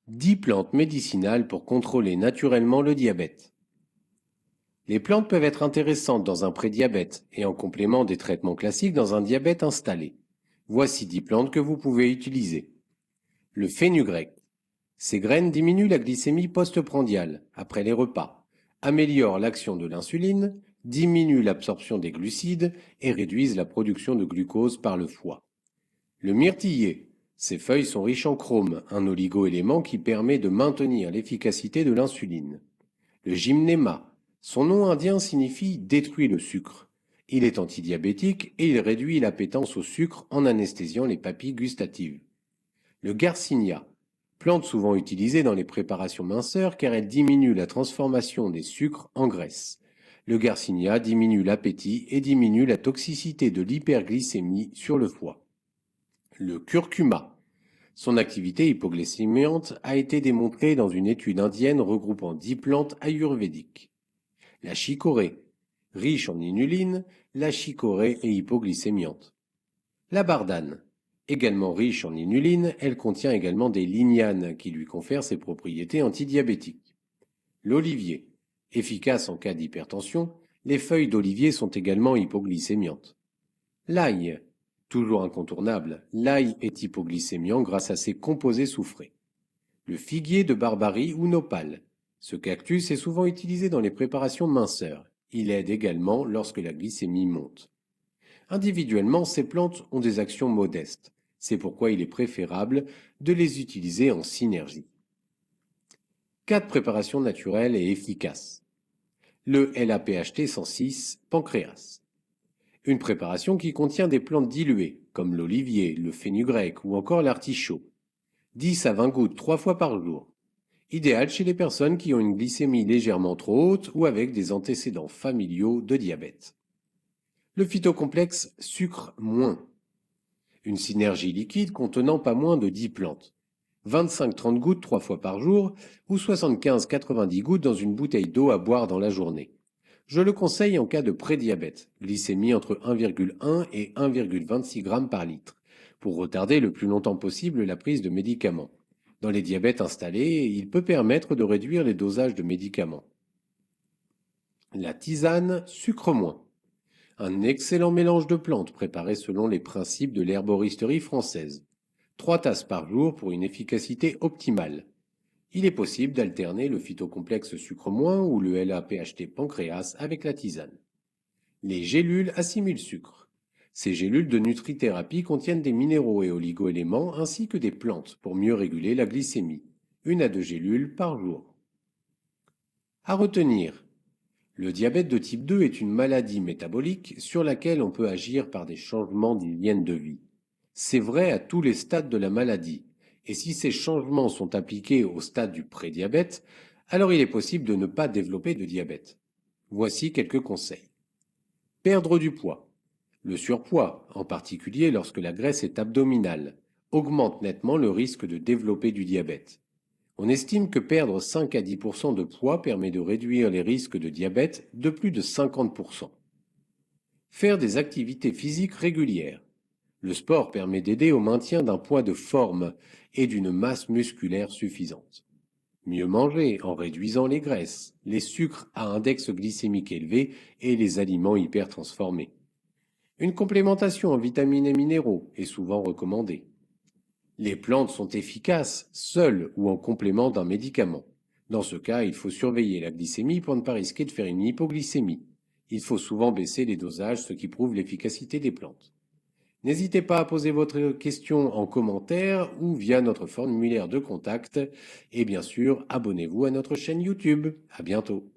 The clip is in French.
10 plantes médicinales pour contrôler naturellement le diabète. Les plantes peuvent être intéressantes dans un prédiabète et en complément des traitements classiques dans un diabète installé. Voici 10 plantes que vous pouvez utiliser. Le fenugrec. Ces graines diminuent la glycémie postprandiale après les repas, améliorent l'action de l'insuline, diminuent l'absorption des glucides et réduisent la production de glucose par le foie. Le myrtillier. Ses feuilles sont riches en chrome, un oligoélément qui permet de maintenir l'efficacité de l'insuline. Le gymnéma. Son nom indien signifie détruit le sucre. Il est antidiabétique et il réduit l'appétence au sucre en anesthésiant les papilles gustatives. Le garcinia. Plante souvent utilisée dans les préparations minceurs car elle diminue la transformation des sucres en graisse. Le garcinia diminue l'appétit et diminue la toxicité de l'hyperglycémie sur le foie. Le curcuma. Son activité hypoglycémiante a été démontrée dans une étude indienne regroupant 10 plantes ayurvédiques. La chicorée. Riche en inuline, la chicorée est hypoglycémiante. La bardane. Également riche en inuline, elle contient également des lignanes qui lui confèrent ses propriétés antidiabétiques. L'olivier. Efficace en cas d'hypertension, les feuilles d'olivier sont également hypoglycémiantes. L'ail. Toujours incontournable, l'ail est hypoglycémiant grâce à ses composés soufrés. Le figuier de Barbarie ou nopal. Ce cactus est souvent utilisé dans les préparations minceurs. Il aide également lorsque la glycémie monte. Individuellement, ces plantes ont des actions modestes. C'est pourquoi il est préférable de les utiliser en synergie. 4 préparations naturelles et efficaces. Le LAPHT 106, pancréas. Une préparation qui contient des plantes diluées, comme l'olivier, le fenugrec ou encore l'artichaut. 10 à 20 gouttes 3 fois par jour. Idéal chez les personnes qui ont une glycémie légèrement trop haute ou avec des antécédents familiaux de diabète. Le phytocomplexe sucre moins. Une synergie liquide contenant pas moins de 10 plantes. 25-30 gouttes 3 fois par jour ou 75-90 gouttes dans une bouteille d'eau à boire dans la journée. Je le conseille en cas de prédiabète, glycémie entre 1,1 et 1,26 g par litre, pour retarder le plus longtemps possible la prise de médicaments. Dans les diabètes installés, il peut permettre de réduire les dosages de médicaments. La tisane sucre moins. Un excellent mélange de plantes préparé selon les principes de l'herboristerie française. 3 tasses par jour pour une efficacité optimale. Il est possible d'alterner le phytocomplexe sucre moins ou le LAPHT pancréas avec la tisane. Les gélules assimilent sucre. Ces gélules de nutrithérapie contiennent des minéraux et oligoéléments ainsi que des plantes pour mieux réguler la glycémie. 1 à 2 gélules par jour. À retenir. Le diabète de type 2 est une maladie métabolique sur laquelle on peut agir par des changements d'hygiène de vie. C'est vrai à tous les stades de la maladie. Et si ces changements sont appliqués au stade du prédiabète, alors il est possible de ne pas développer de diabète. Voici quelques conseils. Perdre du poids. Le surpoids, en particulier lorsque la graisse est abdominale, augmente nettement le risque de développer du diabète. On estime que perdre 5 à 10% de poids permet de réduire les risques de diabète de plus de 50%. Faire des activités physiques régulières. Le sport permet d'aider au maintien d'un poids de forme et d'une masse musculaire suffisante. Mieux manger en réduisant les graisses, les sucres à index glycémique élevé et les aliments hypertransformés. Une complémentation en vitamines et minéraux est souvent recommandée. Les plantes sont efficaces seules ou en complément d'un médicament. Dans ce cas, il faut surveiller la glycémie pour ne pas risquer de faire une hypoglycémie. Il faut souvent baisser les dosages, ce qui prouve l'efficacité des plantes. N'hésitez pas à poser votre question en commentaire ou via notre formulaire de contact. Et bien sûr, abonnez-vous à notre chaîne YouTube. À bientôt.